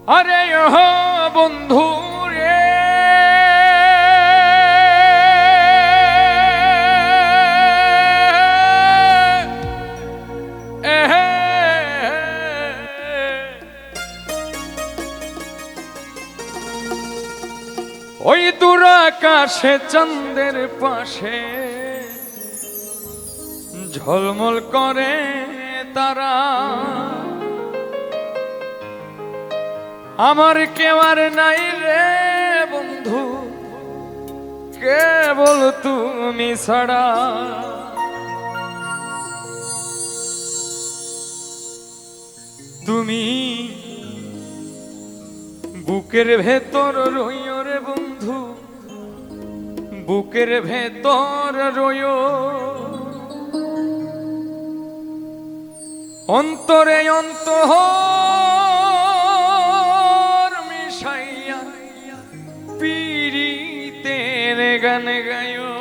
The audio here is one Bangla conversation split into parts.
আরে ও বন্ধু রে ওই দূর আকাশে চাঁদের পাশে ঝলমল করে তারা, আমার কেউ আর নাই রে বন্ধু কেবল তুমি ছাড়া। তুমি বুকের ভেতর রইও রে বন্ধু, বুকের ভেতর রইও, অন্তরে অন্তর মিশাইয়া পীড়িতের গান গায়ো।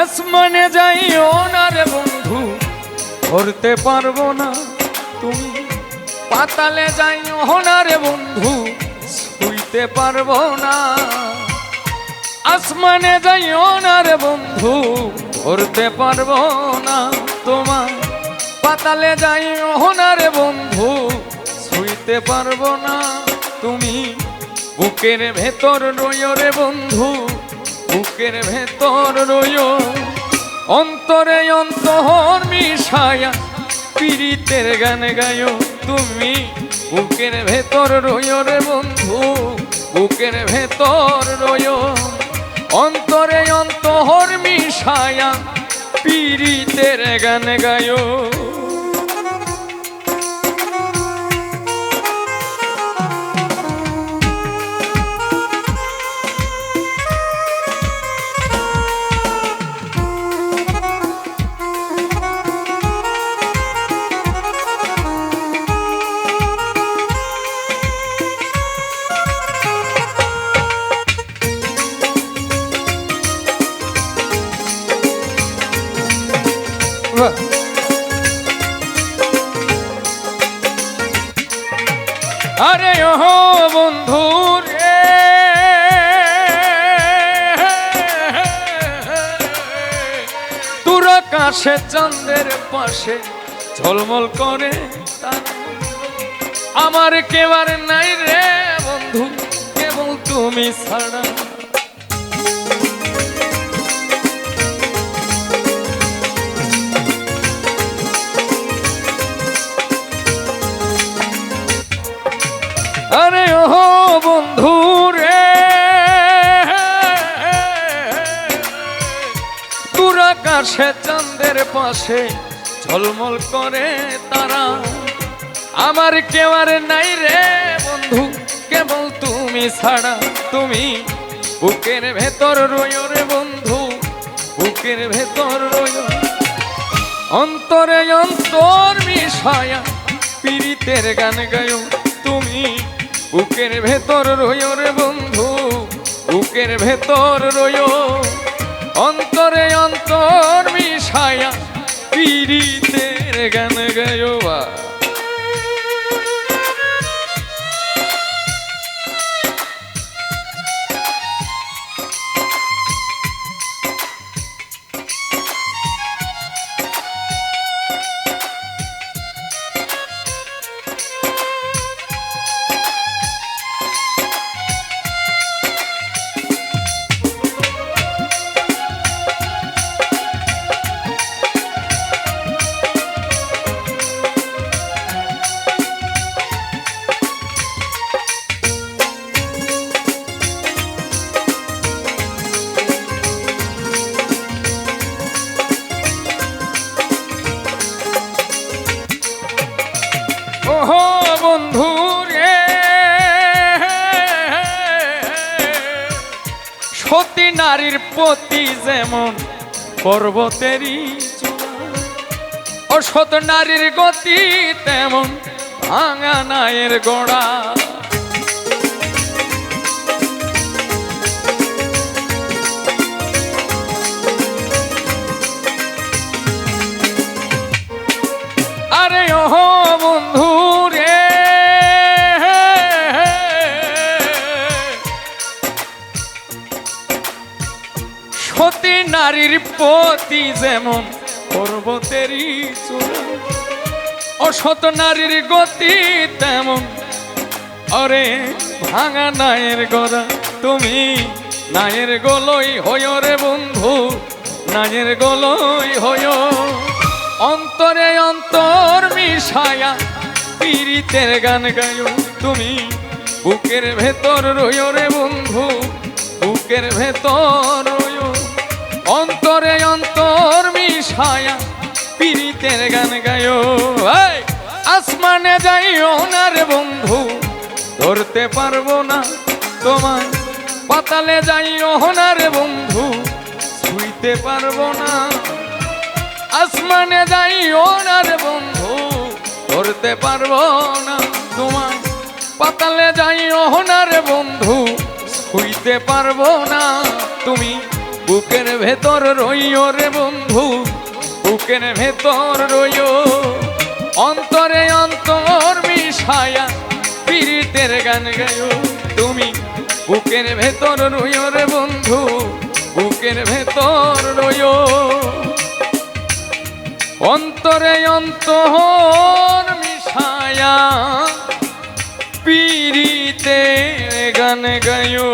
আসমানে যাইও না রে বন্ধু, ধরতে পারবো না তুমি, পাতালে যাইও না রে বন্ধু, ছুঁইতে পারবো না। আসমানে যাইও না রে বন্ধু, ধরতে পারবো না তোমার, পাতালে যাইও না রে বন্ধু, ছুঁইতে পারবো না। তুমি বুকের ভেতর রইও রে বন্ধু, বুকের ভেতর রইও, অন্তরে অন্তর মিশায়া পীড়িতের গান গায়ো। তুমি বুকের ভেতর রইও রে বন্ধু, বুকের ভেতর রইও, অন্তরে অন্তর মিশায়া পীড়িতের গান গায়ো। আরে ও বন্ধু রে দূর আকাশে চাঁদের পাশে ঝলমল করে তারা, আমার কেউ আর নাই রে বন্ধু কেবল তুমি ছাড়া। আরে ও বন্ধু রে দূর আকাশে চাঁদের পাশে ঝলমল করে তারা, আমার কেউ আর নাই রে বন্ধু কেবল তুমি ছাড়া। তুমি বুকের ভেতর রইও রে বন্ধু, বুকের ভেতর রইও, অন্তরে অন্তর মিশায়া পীড়িতের গান গায়ো। তুমি বুকের ভেতর রইও রে বন্ধু, বুকের ভেতর রইও, অন্তরে অন্তর মিশায়া পীড়িতের গান গায়ো। সতী নারীর প্রতি যেমন পর্বতেরই চূড়া, অসৎ নারীর গতি তেমন ভাঙা নায়ের গোড়া। আরে ও বন্ধু রে, সতী নারীর প্রতি যেমন পর্বতেরই চূড়া, অসৎ নারীর গতি তেমন অরে ভাঙা নায়ের গড়া। তুমি নায়ের গলই হইও রে বন্ধু, নায়ের গলই হইও। অন্তরে অন্তর মিশায়া পীড়িতের গান গায়ো, তুমি বুকের ভেতর রইও রে বন্ধু, বুকের ভেতর রইও। অন্তরে অন্তর মিশায়া পীড়িতের গান গায়ো। আসমানে যাইও না রে বন্ধু, ধরতে পারবো না তোমায়। পাতালে যাইও না রে বন্ধু, ছুঁইতে পারবো না। আসমানে যাইও না রে বন্ধু, ধরতে পারবো না তোমায়। পাতালে যাইও না রে বন্ধু, ছুঁইতে পারবো না। তুমি বুকের ভেতর রইও রে বন্ধু, বুকের ভেতর রইও। অন্তরে অন্তর মিশায়া পীড়িতের গান গায়ো, তুমি বুকের ভেতর রইও রে বন্ধু, বুকের ভেতর রইও। অন্তরে অন্তর মিশায়া পীড়িতের গান গায়ো।